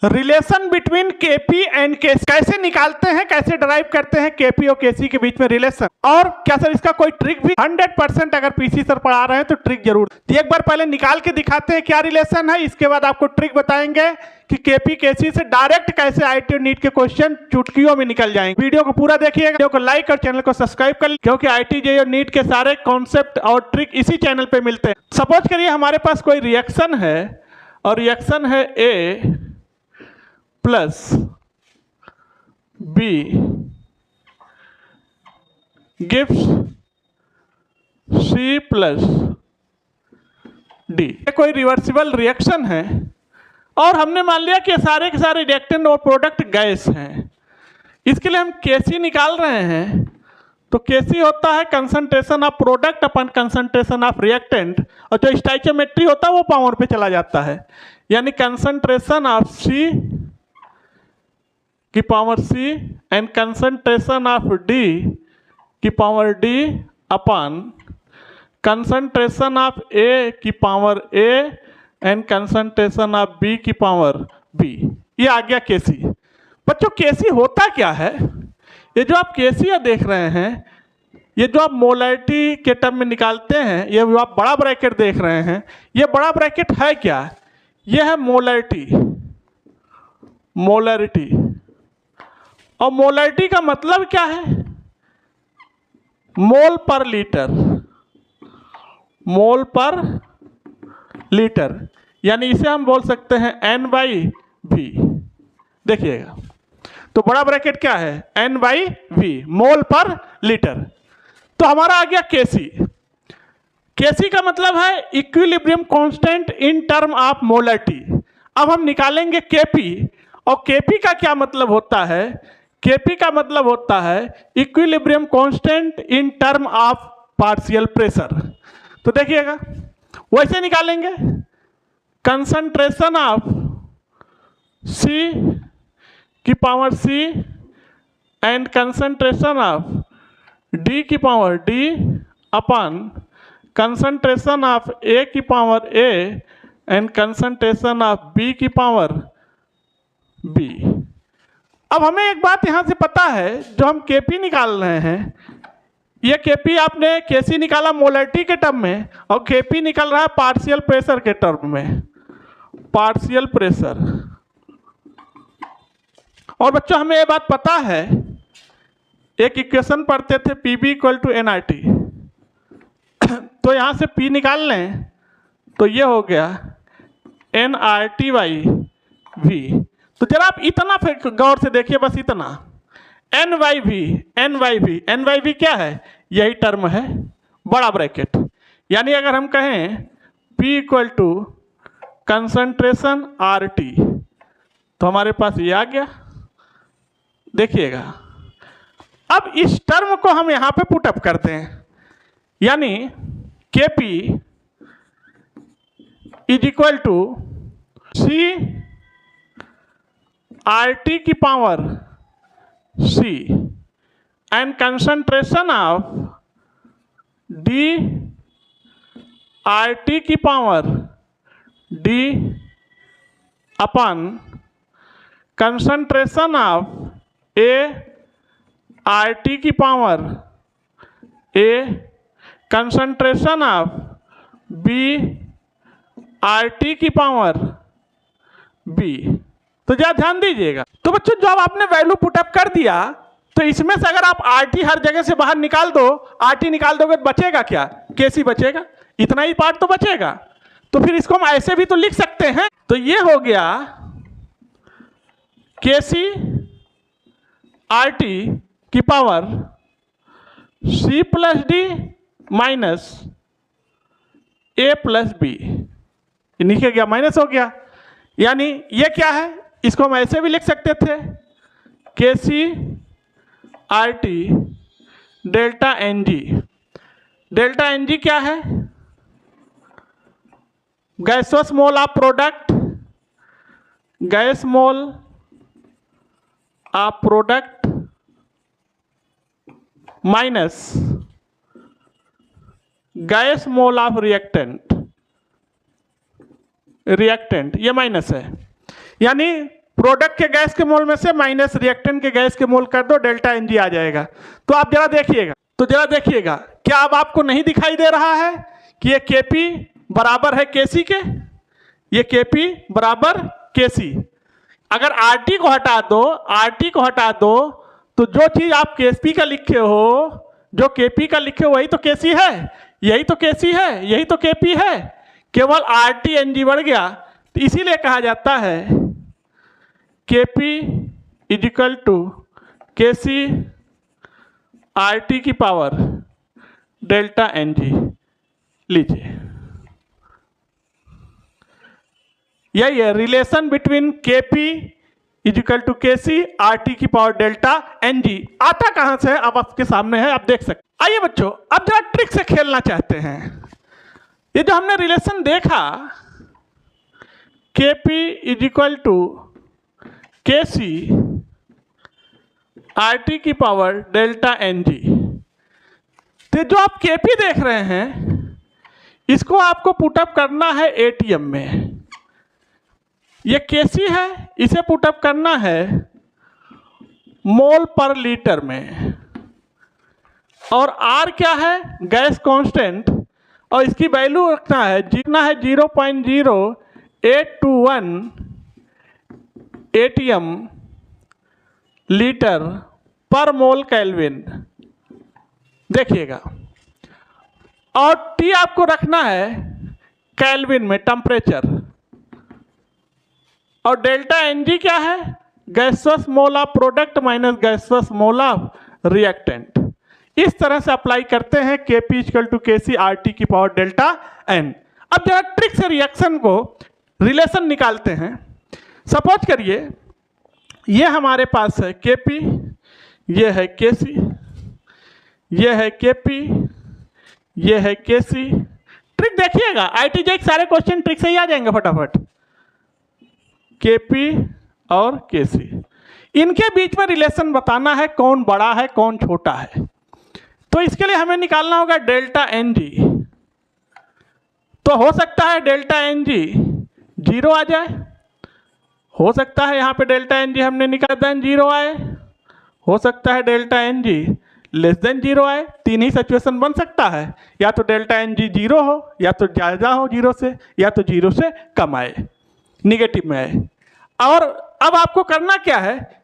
Relation between KP and केसी कैसे निकालते हैं, कैसे ड्राइव करते हैं केपी और केसी के बीच में रिलेशन, और क्या सर इसका कोई ट्रिक भी? 100% अगर पीसी सर पढ़ा रहे हैं तो ट्रिक जरूर। तो एक बार पहले निकाल के दिखाते हैं क्या रिलेशन है, इसके बाद आपको ट्रिक बताएंगे कि केपी केसी से डायरेक्ट कैसे आईटी और नीट के क्वेश्चन चुटकियों में निकल जाएंगे। वीडियो को पूरा देखिएगा, वीडियो को लाइक और चैनल को सब्सक्राइब कर लीजिए, क्योंकि आईटी जेईई और नीट के सारे कॉन्सेप्ट और ट्रिक इसी चैनल पे मिलते हैं। सपोज करिए हमारे पास कोई रिएक्शन है और रिएक्शन है A plus B gives C plus D. कोई रिवर्सिबल रिएक्शन है और हमने मान लिया कि सारे के सारे रिएक्टेंट और प्रोडक्ट गैस हैं। इसके लिए हम केसी निकाल रहे हैं, तो केसी होता है concentration of product upon concentration of reactant, और जो स्टोइकियोमेट्री होता है वो पावर पे चला जाता है, यानी कंसंट्रेशन ऑफ सी की power C and concentration of D की power D upon concentration of A की power A and concentration of B की पावर बी। ये आ गया केसी। बच्चों केसी होता क्या है? ये जो आप केसी देख रहे हैं, ये जो आप मोलैरिटी के टर्म में निकालते हैं, ये जो आप बड़ा ब्रैकेट देख रहे हैं, ये बड़ा ब्रैकेट है क्या? ये है मोलैरिटी। मोलैरिटी, और मोलैरिटी का मतलब क्या है? मोल पर लीटर। मोल पर लीटर, यानी इसे हम बोल सकते हैं N/V। देखिएगा, तो बड़ा ब्रैकेट क्या है? N/V, मोल पर लीटर। तो हमारा आ गया केसी। केसी का मतलब है equilibrium constant in term of molarity. अब हम निकालेंगे केपी, और केपी का क्या मतलब होता है? केपी का मतलब होता है equilibrium constant in term of partial pressure. तो देखिएगा वैसे निकालेंगे, कंसंट्रेशन ऑफ सी की power C and concentration of D की power D upon concentration of A की power A and concentration of B की पावर बी। अब हमें एक बात यहाँ से पता है, जो हम केपी निकाल रहे हैं, ये केपी आपने केसी निकाला मोलैरिटी के टर्म में, और केपी निकल रहा है पार्शियल प्रेशर के टर्म में, पार्शियल प्रेशर। और बच्चों हमें ये बात पता है, एक इक्वेशन पढ़ते थे पीबी इक्वल टू एनआरटी, तो यहाँ से पी निकाल लें तो ये हो गया NRT/V। तो जरा आप इतना फिर गौर से देखिए, बस इतना, N/V। N/V क्या है? यही टर्म है, बड़ा ब्रैकेट। यानी अगर हम कहें P equal to concentration RT, तो हमारे पास ये आ गया। देखिएगा, अब इस टर्म को हम यहाँ पे पुटअप करते हैं, यानी KP is equal to C RT की power C and concentration of D RT की पावर D upon concentration of A RT की power A concentration of B RT की पावर B। तो जरा ध्यान दीजिएगा। तो बच्चों जब आपने वैल्यू पुटअप कर दिया, तो इसमें से अगर आप RT हर जगह से बाहर निकाल दो, RT निकाल दोगे तो बचेगा क्या? केसी बचेगा, इतना ही पार्ट तो बचेगा। तो फिर इसको हम ऐसे भी तो लिख सकते हैं। तो ये हो गया केसी RT की power C plus D minus A plus B. नीचे गया माइनस हो गया, यानी ये क्या है? इसको हम ऐसे भी लिख सकते थे, KC RT delta NG। Delta NG क्या है? Gaseous mole of product, gas mole of product minus gas mole of reactant. Reactant ये माइनस है, यानी प्रोडक्ट के गैस के मोल में से माइनस रिएक्टेंट के गैस के मोल कर दो, डेल्टा एन जी आ जाएगा। तो आप जरा देखिएगा, क्या अब आपको नहीं दिखाई दे रहा है कि ये Kp बराबर है Kc के, ये Kp बराबर Kc। अगर RT को हटा दो तो जो चीज आप Kp का लिखे हो, जो Kp का लिखे हो वही तो Kc है, यही तो Kc है, यही तो Kp है, केवल RT Ng बढ़ गया। तो इसीलिए कहा जाता है Kp is equal to Kc RT की पावर डेल्टा Ng। लीजिए, यही है relation between Kp is equal to Kc RT की पावर डेल्टा Ng। आता कहां से है अब आपके सामने है, आप देख सकते। आइए बच्चों, अब जरा ट्रिक से खेलना चाहते हैं। ये जो हमने रिलेशन देखा Kp is equal to Kc RT की पावर डेल्टा Ng, तो जो आप Kp देख रहे हैं इसको आपको पुटअप करना है ATM में। ये Kc है, इसे पुटअप करना है मोल पर लीटर में, और R क्या है, गैस कांस्टेंट, और इसकी वैल्यू रखना है 0.0821 ATM लीटर पर मोल केल्विन। देखिएगा, और T आपको रखना है केल्विन में, टेम्परेचर, और डेल्टा Ng क्या है, gaseous mole of product minus gaseous mole of reactant. इस तरह से अप्लाई करते हैं Kp equal to Kc RT की पावर डेल्टा N। अब जरा ट्रिक से रिएक्शन को रिलेशन निकालते हैं। सपोज करिए ये हमारे पास है Kp, ये है Kc, ये है Kp, ये है Kc। ट्रिक देखिएगा, IIT सारे क्वेश्चन ट्रिक से ही आ जाएंगे फटाफट। Kp और Kc, इनके बीच में रिलेशन बताना है, कौन बड़ा है कौन छोटा है। तो इसके लिए हमें निकालना होगा डेल्टा Ng। तो हो सकता है डेल्टा Ng 0 आ जाए, हो सकता है यहाँ पे डेल्टा Ng हमने निकाला 0 आए, हो सकता है डेल्टा Ng लेस देन 0 आए। तीन ही सिचुएशन बन सकता है, या तो डेल्टा Ng 0 हो, या तो ज़्यादा हो 0 से, या तो 0 से कम आए, निगेटिव में आए। और अब आपको करना क्या है,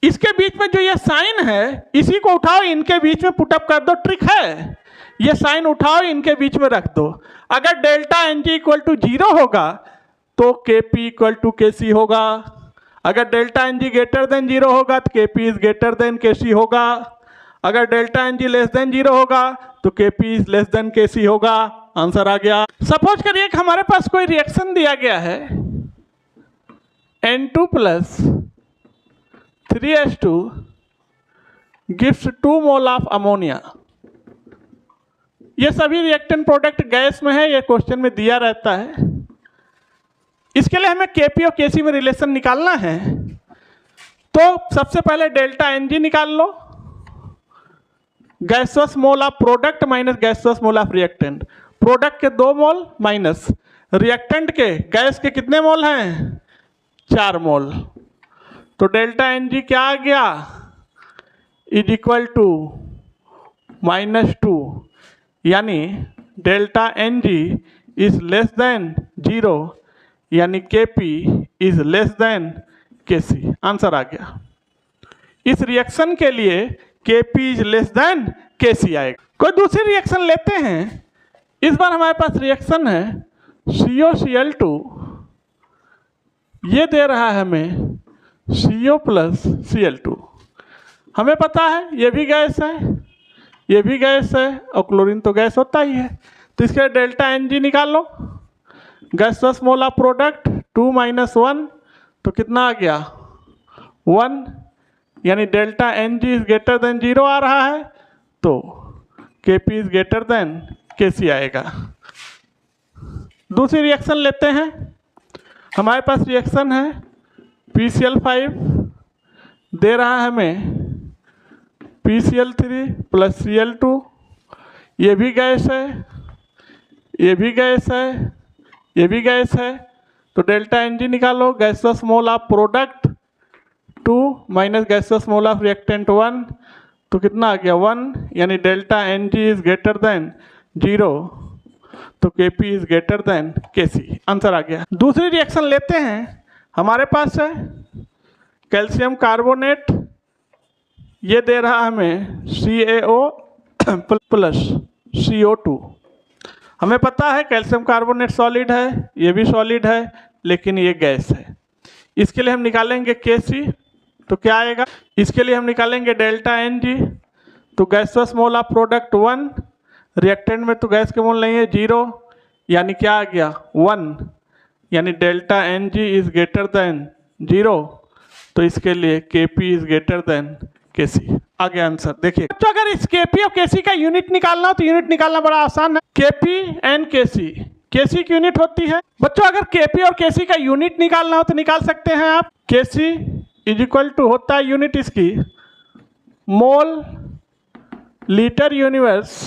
इसके बीच में जो ये साइन है इसी को उठाओ, इनके बीच में पुटअप कर दो। ट्रिक है, ये साइन उठाओ इनके बीच में रख दो। अगर डेल्टा Ng इक्वल टू 0 होगा तो Kp इक्वल टू Kc होगा, अगर डेल्टा Ng ग्रेटर देन 0 होगा तो Kp is greater then Kc होगा, अगर डेल्टा Ng लेस देन 0 होगा तो Kp is less than Kc होगा। आंसर आ गया। सपोज करिए कि हमारे पास कोई रिएक्शन दिया गया है N2 plus 3H2 gives 2 mole of ammonia. ये सभी रिएक्टेंट प्रोडक्ट गैस में है, ये क्वेश्चन में दिया रहता है। इसके लिए हमें Kp और Kc में रिलेशन निकालना है। तो सबसे पहले डेल्टा Ng निकाल लो, gaseous mole of product minus gaseous mole of reactant. Product के 2 मोल माइनस रिएक्टेंट के गैस के कितने मोल हैं, 4 मोल। तो डेल्टा Ng क्या आ गया, इज इक्वल टू -2, यानी delta Ng is less than 0, यानी Kp is less than Kc। Answer आ गया। इस रिएक्शन के लिए Kp is less than Kc आएगा। कोई दूसरी रिएक्शन लेते हैं। इस बार हमारे पास रिएक्शन है COCl2, ये दे रहा है हमें CO प्लस Cl2। हमें पता है ये भी गैस है, ये भी गैस है, और क्लोरीन तो गैस होता ही है। तो इसके डेल्टा Ng निकाल लो, गैसस मोल ऑफ प्रोडक्ट 2 - 1, तो कितना आ गया 1, यानी delta Ng is greater than 0 आ रहा है, तो Kp is greater then Kc आएगा। दूसरी रिएक्शन लेते हैं। हमारे पास रिएक्शन है PCl5, दे रहा है हमें PCl3 प्लस Cl2, ये भी गैस है, ये भी गैस है, ये भी गैस है। तो डेल्टा Ng निकालो, gaseous mole of product 2 minus gaseous mole of reactant 1, तो कितना आ गया 1, यानी delta N G is greater than 0, तो के पी इज ग्रेटर देन के सी। आंसर आ गया। दूसरी रिएक्शन लेते हैं। हमारे पास है कैल्शियम कार्बोनेट, ये दे रहा हमें CaO प्लस CO2। हमें पता है कैल्शियम कार्बोनेट सॉलिड है, ये भी सॉलिड है, लेकिन ये गैस है। इसके लिए हम निकालेंगे Kc, तो क्या आएगा? इसके लिए हम निकालेंगे डेल्टा Ng, तो gases mole of product 1, reactant में तो गैस के मोल नहीं है 0, यानी क्या आ गया 1, यानी delta Ng is greater than 0, तो इसके लिए Kp is greater then Kc। आगे आंसर देखिए। तो अगर इस Kp और Kc का यूनिट निकालना हो तो यूनिट निकालना बड़ा आसान है। Kp एंड Kc, Kc की यूनिट होती है बच्चों, अगर Kp और Kc का यूनिट निकालना हो तो निकाल सकते हैं आप। Kc इज इक्वल टू होता है यूनिट इसकी मोल लीटर यूनिवर्स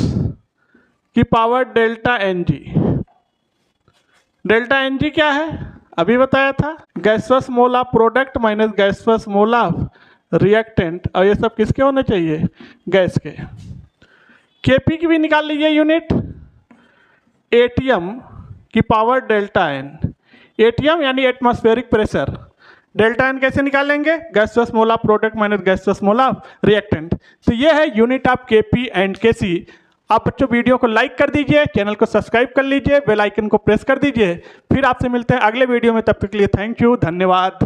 की power delta Ng। Delta Ng क्या है? अभी बताया था, gases mole of product minus gaseous mole of reactant, और ये सब किसके होने चाहिए? गैस के। Kp की भी निकाल लीजिए यूनिट, एटीएम की पावर डेल्टा एन। एटीएम यानी एटमॉस्फेरिक प्रेशर। डेल्टा एन कैसे निकालेंगे? Gases mole of product minus gaseous mole of reactant. तो ये है unit of Kp and Kc। आप बच्चों वीडियो को लाइक कर दीजिए, चैनल को सब्सक्राइब कर लीजिए, बेल आइकन को प्रेस कर दीजिए। फिर आपसे मिलते हैं अगले वीडियो में, तब तक के लिए थैंक यू, धन्यवाद।